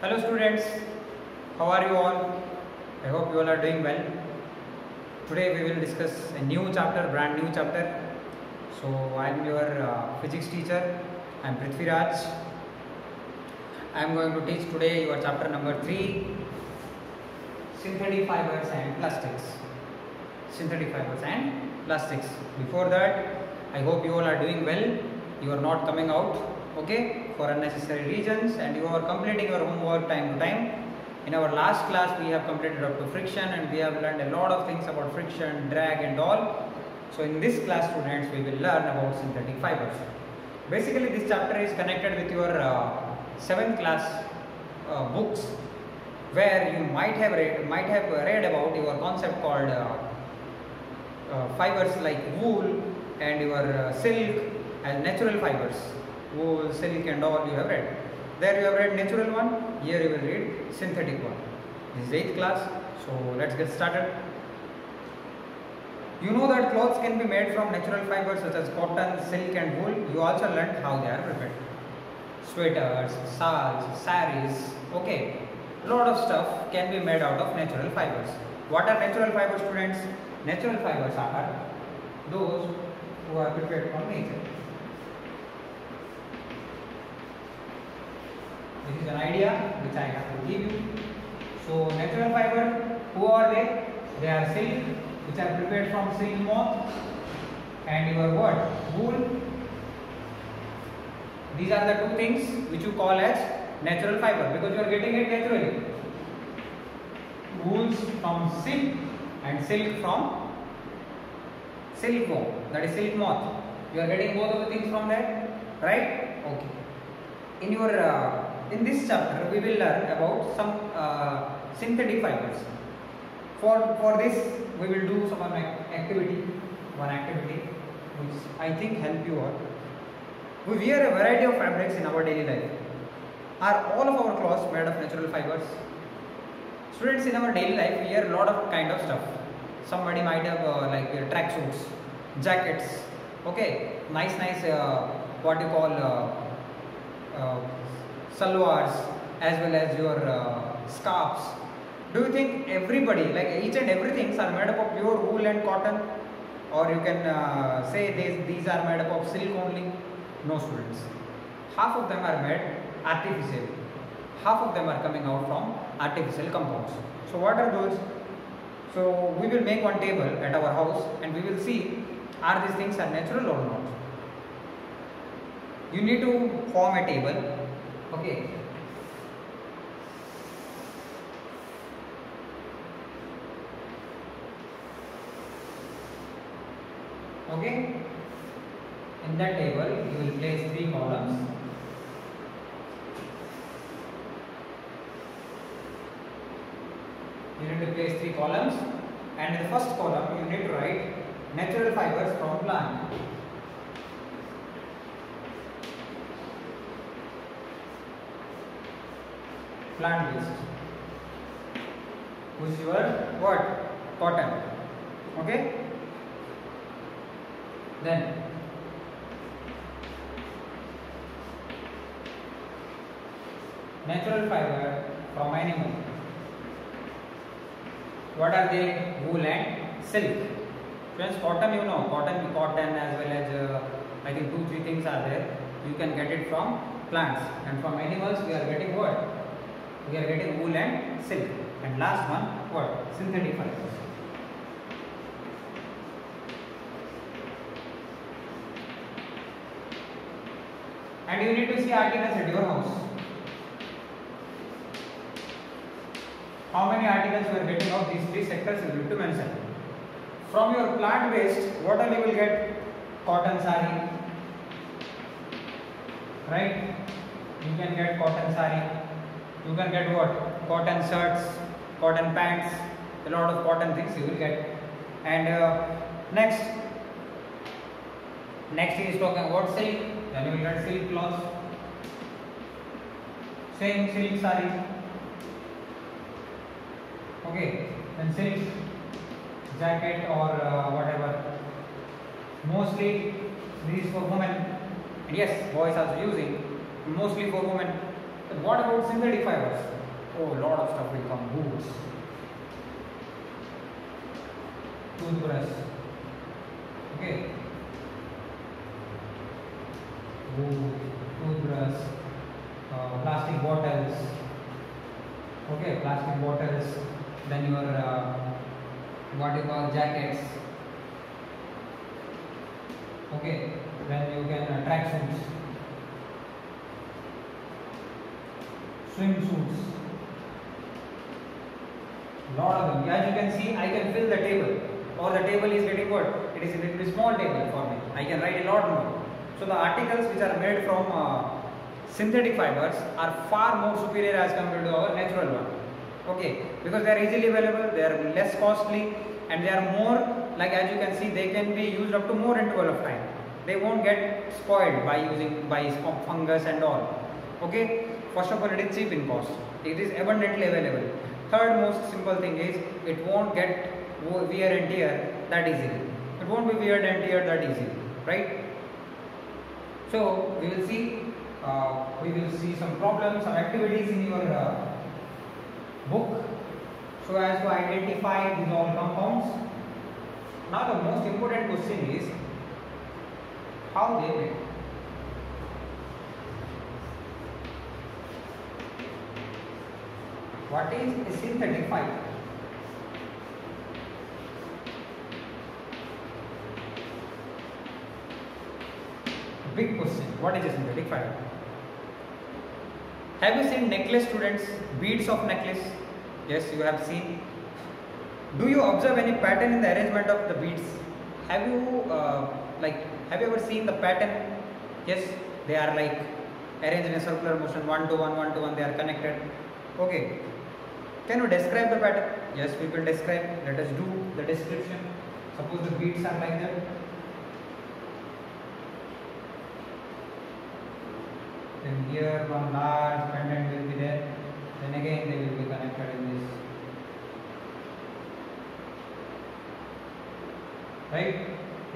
Hello students, how are you all? I hope you all are doing well. Today we will discuss a new chapter, brand new chapter. So I am your physics teacher. I am Prithvi Raj. I am going to teach today your chapter number 3, synthetic fibers and plastics. Synthetic fibers and plastics. Before that, I hope you all are doing well. You are not coming out, okay, for unnecessary reasons, and you are completing your homework time to time. In our last class we have completed up to friction, and we have learned a lot of things about friction, drag and all. So in this class, students, we will learn about synthetic fibers. Basically this chapter is connected with your 7th class books, where you might have read about your concept called fibers like wool and your silk as natural fibers. Wool, silk and all you have read. There you have read natural one, here you will read synthetic one. This is 8th class, so let's get started. You know that clothes can be made from natural fibers such as cotton, silk and wool. You also learned how they are prepared. Sweaters, shawls, saris, okay. Lot of stuff can be made out of natural fibers. What are natural fibers, students? Natural fibers are those who are prepared from nature. This is an idea which I have to give you. So natural fiber, who are they? They are silk, which are prepared from silk moth, and your what? Wool. These are the two things which you call as natural fiber, because you are getting it naturally. Wools from silk and silk from silkworm, that is silk moth. You are getting both of the things from that, right? Okay. In this chapter we will learn about some synthetic fibers. For this we will do one activity which I think help you all. We wear a variety of fabrics in our daily life. Are all of our clothes made of natural fibers? Students, in our daily life we wear a lot of kind of stuff. Somebody might have like track suits, jackets, okay, nice what you call salwars, as well as your scarves. Do you think everybody, like each and everything, are made up of pure wool and cotton, or you can say these are made up of silk only? No, students. Half of them are made artificially. Half of them are coming out from artificial compounds. So what are those? So we will make one table at our house, and we will see are these things are natural or not. You need to form a table, okay. Okay. In that table, you will place 3 columns. You need to place 3 columns, and in the first column, you need to write natural fibers from plant. Plant based, which is your what? Cotton. Okay. Then natural fiber from animal. What are they? Wool and silk. Friends, cotton, you know, cotton as well as I think 2-3 things are there. You can get it from plants, and from animals we are getting what? We are getting wool and silk. And last one, what? Synthetic fibers. And you need to see articles at your house. How many articles you are getting of these 3 sectors you need to mention. From your plant based, what all you will get? Cotton sari, right? You can get cotton sari. You can get what? Cotton shirts, cotton pants, a lot of cotton things you will get. And next he is talking about silk. Then you will get silk cloth. Same silk sari. Okay, then silk jacket or whatever. Mostly this is for women. And yes, boys also using. Mostly for women. But what about synthetic fibers? Oh, lot of stuff will come. Boots, toothbrush, okay, boot, toothbrush, plastic bottles, okay, plastic bottles, then your what you call jackets, okay, then you can track suits, swimsuits, lot of them. As you can see, I can fill the table, or the table is getting what? It is a little small table for me. I can write a lot more. So the articles which are made from synthetic fibers are far more superior as compared to our natural one. Okay, because they are easily available, they are less costly, and they are more, like as you can see, they can be used up to more interval of time. They won't get spoiled by using by fungus and all. Okay, first of all, it is cheap in cost. It is abundantly available. Third most simple thing is it won't get wear and tear that easily. It won't be wear and tear that easily, right? So we will see some problems, some activities in your book, so as to identify these all compounds. Now the most important question is how they made. What is a synthetic fiber? Big question. What is a synthetic fiber? Have you seen necklace, students? Beads of necklace? Yes, you have seen. Do you observe any pattern in the arrangement of the beads? Have you have you ever seen the pattern? Yes, they are like arranged in a circular motion, one to one, one to one. They are connected. Okay. Can you describe the pattern? Yes, we will describe. Let us do the description. Suppose the beads are like that. Then here one large pendant will be there. Then again they will be connected in this. Right?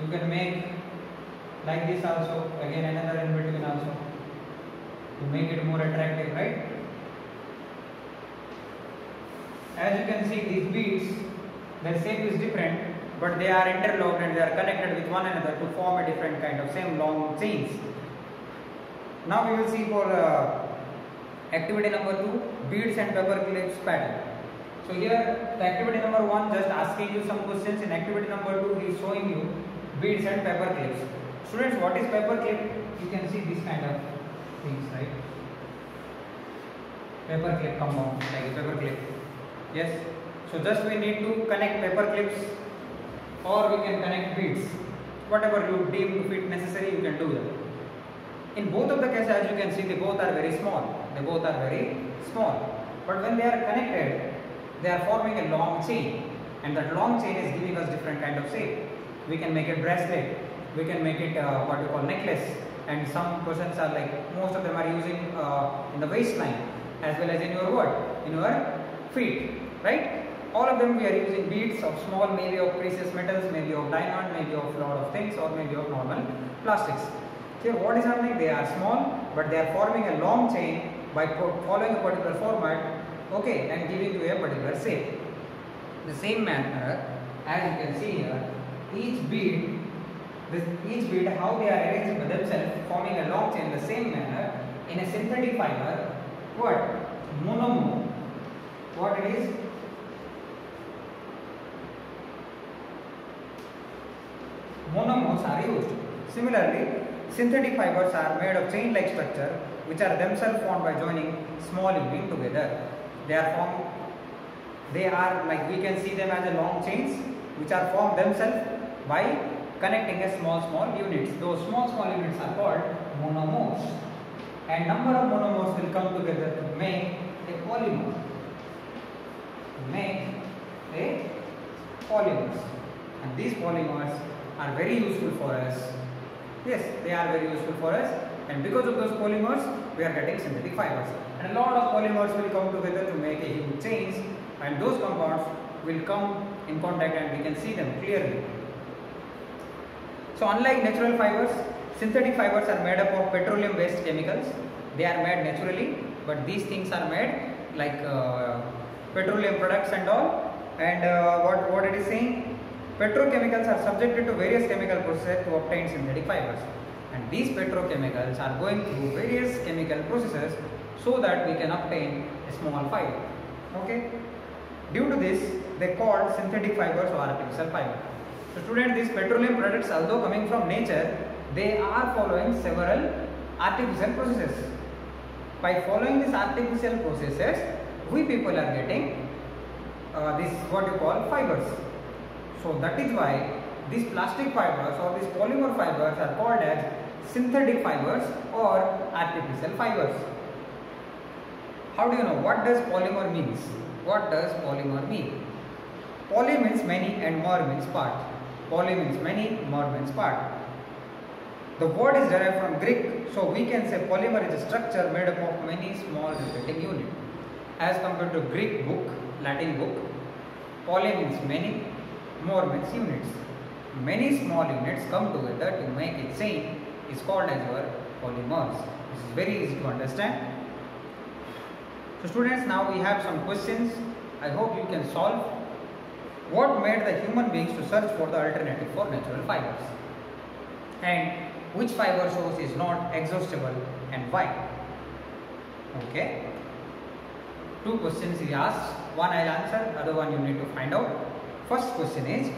You can make like this also. Again another in between also. To make it more attractive, right? As you can see, these beads, their shape is different, but they are interlocked and they are connected with one another to form a different kind of same long chains. Now we will see for activity number 2, beads and paper clips pattern. So here the activity number 1 just asking you some questions. In activity number 2 he is showing you beads and paper clips. Students, what is paper clip? You can see this kind of things, right? Paper clip compound, like a paper clip. Yes. So just we need to connect paper clips, or we can connect beads. Whatever you deem to fit necessary, you can do that. In both of the cases, as you can see, they both are very small. They both are very small. But when they are connected, they are forming a long chain, and that long chain is giving us different kind of shape. We can make it bracelet. We can make it what you call necklace. And some persons are like, most of them are using in the waistline as well as in your what? In your feet, right? All of them we are using beads of small, maybe of precious metals, maybe of diamond, maybe of lot of things, or maybe of normal plastics. Here what is happening? They are small, but they are forming a long chain by following a particular format, okay, and giving you a particular shape. The same manner, as you can see here, each bead, how they are arranged by themselves, forming a long chain. The same manner in a synthetic fiber, what? Monomer. What it is? Monomers are used. Similarly, synthetic fibers are made of chain-like structure, which are themselves formed by joining small units together. They are like, we can see them as a long chains, which are formed themselves by connecting a small units. Those small units are called monomers. And number of monomers will come together to make a polymer. And these polymers are very useful for us. Yes, they are very useful for us, and because of those polymers we are getting synthetic fibers, and a lot of polymers will come together to make a huge chains, and those compounds will come in contact and we can see them clearly. So unlike natural fibers, synthetic fibers are made up of petroleum based chemicals. They are made naturally but these things are made like petroleum products and all. And what it is saying, petrochemicals are subjected to various chemical processes to obtain synthetic fibers, and these petrochemicals are going through various chemical processes so that we can obtain a small fiber. Okay, due to this they called synthetic fibers or artificial fiber. So students, these petroleum products, although coming from nature, they are following several artificial processes. By following these artificial processes, we people are getting this what you call fibers. So that is why these plastic fibers or these polymer fibers are called as synthetic fibers or artificial fibers. How do you know what does polymer means? What does polymer mean? Poly means many and mer means part. Poly means many, mer means part. The word is derived from Greek, so we can say polymer is a structure made up of many small repeating units. As compared to Greek book, Latin book, poly means many, more means units. Many small units come together to make a chain is called as your polymers. This is very easy to understand. So students, now we have some questions. I hope you can solve. What made the human beings to search for the alternative for natural fibers? And which fiber source is not exhaustible and why? Okay. Two questions he asked. One I'll answer, other one you need to find out. First question is,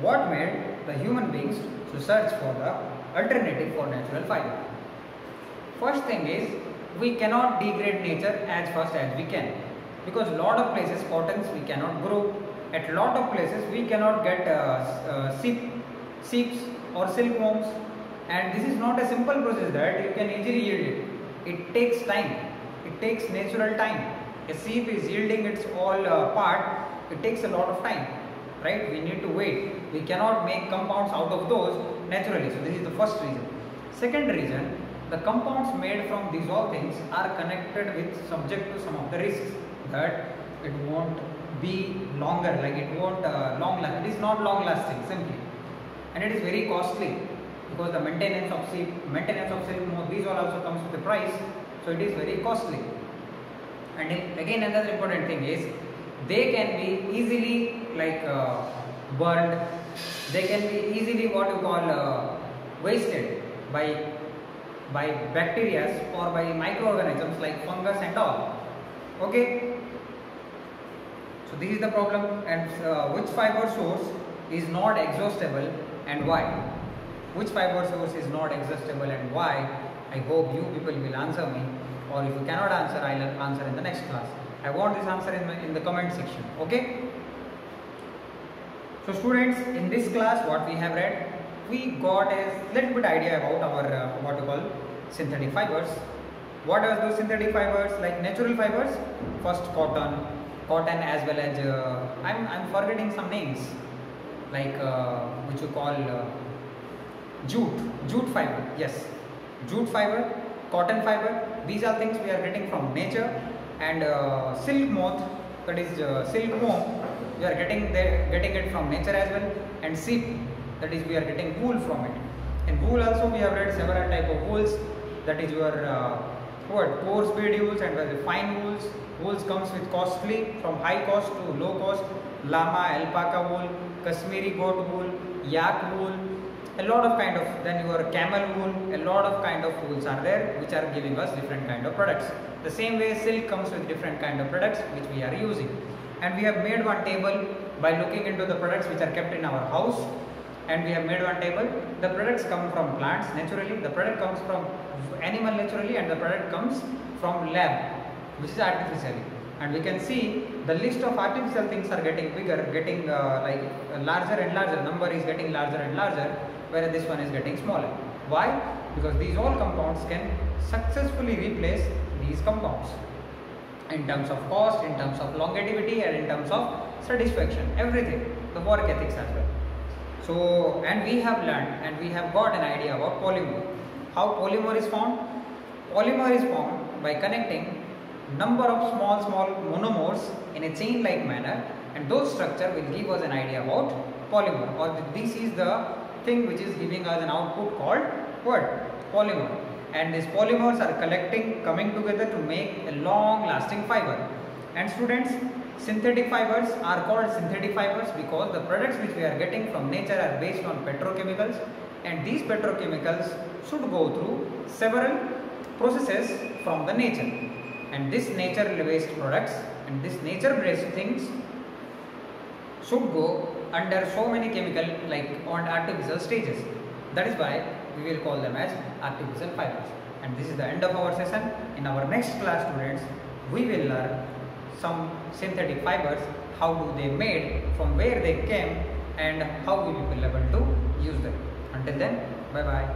what made the human beings to search for the alternative for natural fiber? First thing is, we cannot degrade nature as fast as we can, because lot of places cottons we cannot grow. At lot of places we cannot get sheeps or silkworms, and this is not a simple process that you can easily yield it. It takes time. It takes natural time. A sheep is yielding its all part. It takes a lot of time, right? We need to wait. We cannot make compounds out of those naturally. So this is the first reason. Second reason, the compounds made from these all things are connected with subject to some of the risks, that it won't be longer, like it won't long last. It is not long lasting simply, and it is very costly, because the maintenance of silk, these all also comes with a price, so it is very costly. And again, another important thing is, they can be easily like burned. They can be easily what you call wasted by bacteria or by microorganisms like fungus and all. Okay. So this is the problem. And which fiber source is not exhaustible and why? Which fiber source is not exhaustible and why? I hope you people will answer me, or if you cannot answer, I will answer in the next class. I want this answer in the comment section. Okay. So students, in this class what we have read, we got a little bit idea about our what you call synthetic fibers. What are those synthetic fibers? Like natural fibers, first cotton as well as I'm forgetting some names, like which you call jute fiber. Yes, jute fiber, cotton fiber. These are things we are getting from nature. And silk moth, that is silkworm, we are getting it from nature as well. And sheep, that is we are getting wool from it. In wool also we have read several type of wools, that is your coarse bead wools and the fine wools. Wools comes with costly, from high cost to low cost. Llama, alpaca wool, Kashmiri goat wool, yak wool, a lot of kind of, then your camel wool, a lot of kind of wools are there which are giving us different kind of products. The same way silk comes with different kind of products which we are using. And we have made one table by looking into the products which are kept in our house, and we have made one table. The products come from plants naturally, the product comes from animal naturally, and the product comes from lab, which is artificially. And we can see the list of artificial things are getting bigger, getting like larger and larger. Number is getting larger and larger, whereas this one is getting smaller. Why? Because these all compounds can successfully replace these compounds in terms of cost, in terms of longevity, and in terms of satisfaction, everything, the work ethics as well. So, and we have learned and we have got an idea about polymer. How polymer is formed? Polymer is formed by connecting number of small monomers in a chain like manner, and those structure will give us an idea about polymer, or this is the thing which is giving us an output called what? Polymer. and these polymers are coming together to make a long lasting fiber. And students, synthetic fibers are called synthetic fibers because the products which we are getting from nature are based on petrochemicals, and these petrochemicals should go through several processes from the nature, and this nature based products and this nature based things should go under so many chemical like on artificial stages. That is why we will call them as artificial fibers. And this is the end of our session. In our next class, students, we will learn some synthetic fibers, how do they made, from where they came, and how we will be able to use them. Until then, bye bye.